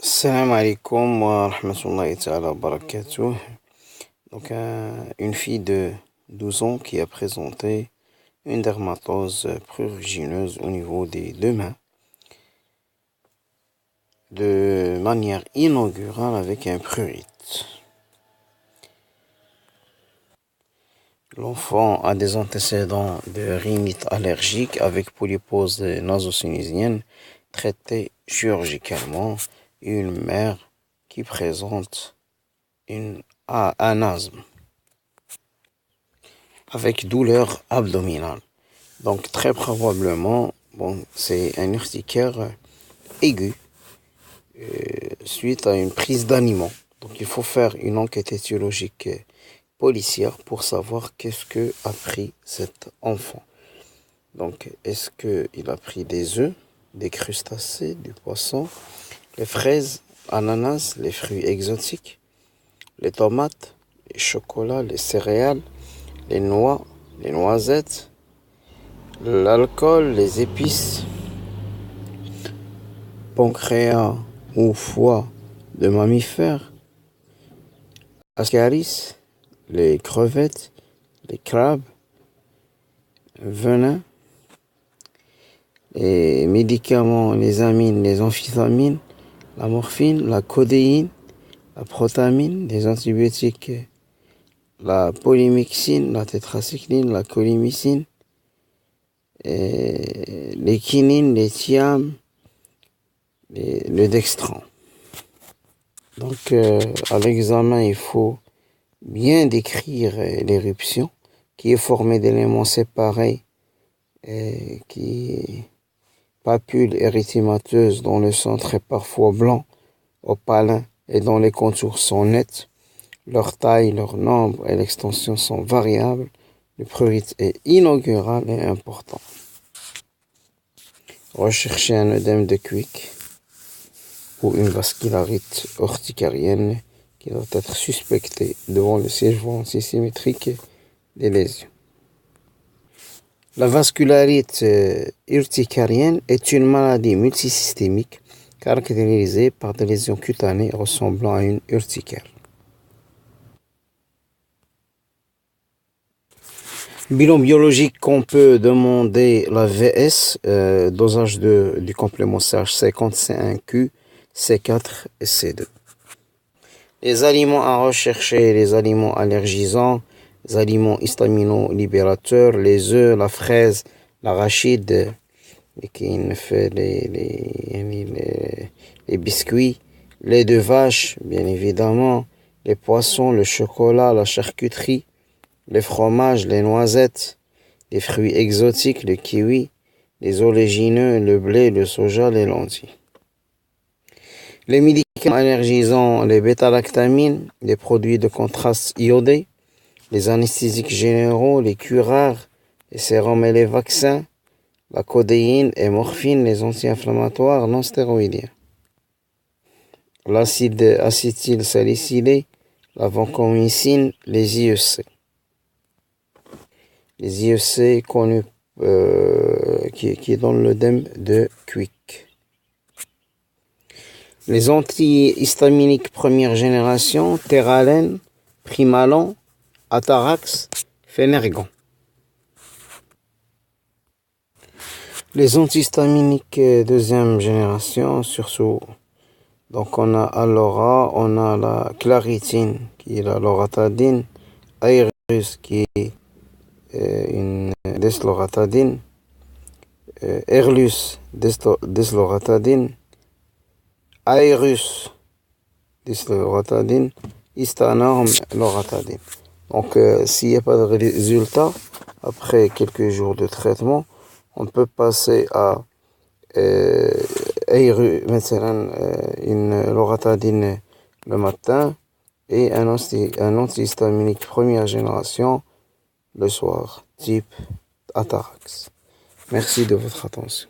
Salam alaikum wa rahmatullahi ta'ala wa barakatuh. Donc, une fille de 12 ans qui a présenté une dermatose prurigineuse au niveau des deux mains de manière inaugurale avec un prurite. L'enfant a des antécédents de rhinite allergique avec polypose naso-sinusienne traitée chirurgicalement et une mère qui présente un asthme avec douleur abdominale. Donc très probablement, c'est un urticaire aigu suite à une prise d'aliments. Donc il faut faire une enquête étiologique policière pour savoir qu'est-ce que a pris cet enfant. Donc est-ce qu'il a pris des œufs, des crustacés, du poisson, les fraises, ananas, les fruits exotiques, les tomates, les chocolats, les céréales, les noix, les noisettes, l'alcool, les épices, pancréas ou foie de mammifères, ascaris, les crevettes, les crabes, venin, les médicaments, les amines, les amphétamines, la morphine, la codéine, la protamine, les antibiotiques, la polymyxine, la tétracycline, la colimycine, les quinines, les thiam, le dextran. Donc à l'examen, il faut bien décrire l'éruption qui est formée d'éléments séparés qui papules érythémateuses dont le centre est parfois blanc, opalin et dont les contours sont nets. Leur taille, leur nombre et l'extension sont variables. Le prurite est inaugural et important. Recherchez un œdème de Quick ou une vascularite urticarienne qui doit être suspectée devant le séjour antisymétrique des lésions. La vascularite urticarienne est une maladie multisystémique caractérisée par des lésions cutanées ressemblant à une urticaire. Bilan biologique qu'on peut demander la VS, dosage du complément CH50, C1Q, C4 et C2. Les aliments à rechercher, les aliments allergisants, les aliments histamino-libérateurs, les œufs, la fraise, l'arachide, les biscuits, lait de vache, bien évidemment, les poissons, le chocolat, la charcuterie, les fromages, les noisettes, les fruits exotiques, le kiwi, les oléagineux, le blé, le soja, les lentilles. Les médicaments allergisants, les bêta-lactamines, les produits de contraste iodés, les anesthésiques généraux, les curares, les sérums et les vaccins, la codéine et morphine, les anti-inflammatoires non stéroïdiens. L'acide acétylsalicylé, la vancomycine, les IEC. Les IEC connus qui donnent l'œdème de Quick. Les antihistaminiques première génération, Terralen, Primalan, Atarax, Phénergan. Les antihistaminiques deuxième génération, surtout, donc on a Alora, on a la Claritine qui est la loratadine, Airus qui est une desloratadine, Erlus desloratadine, Airus desloratadine, Istanorm loratadine. Donc s'il n'y a pas de résultat, après quelques jours de traitement, on peut passer à une loratadine le matin et un antihistaminique première génération le soir, type Atarax. Merci de votre attention.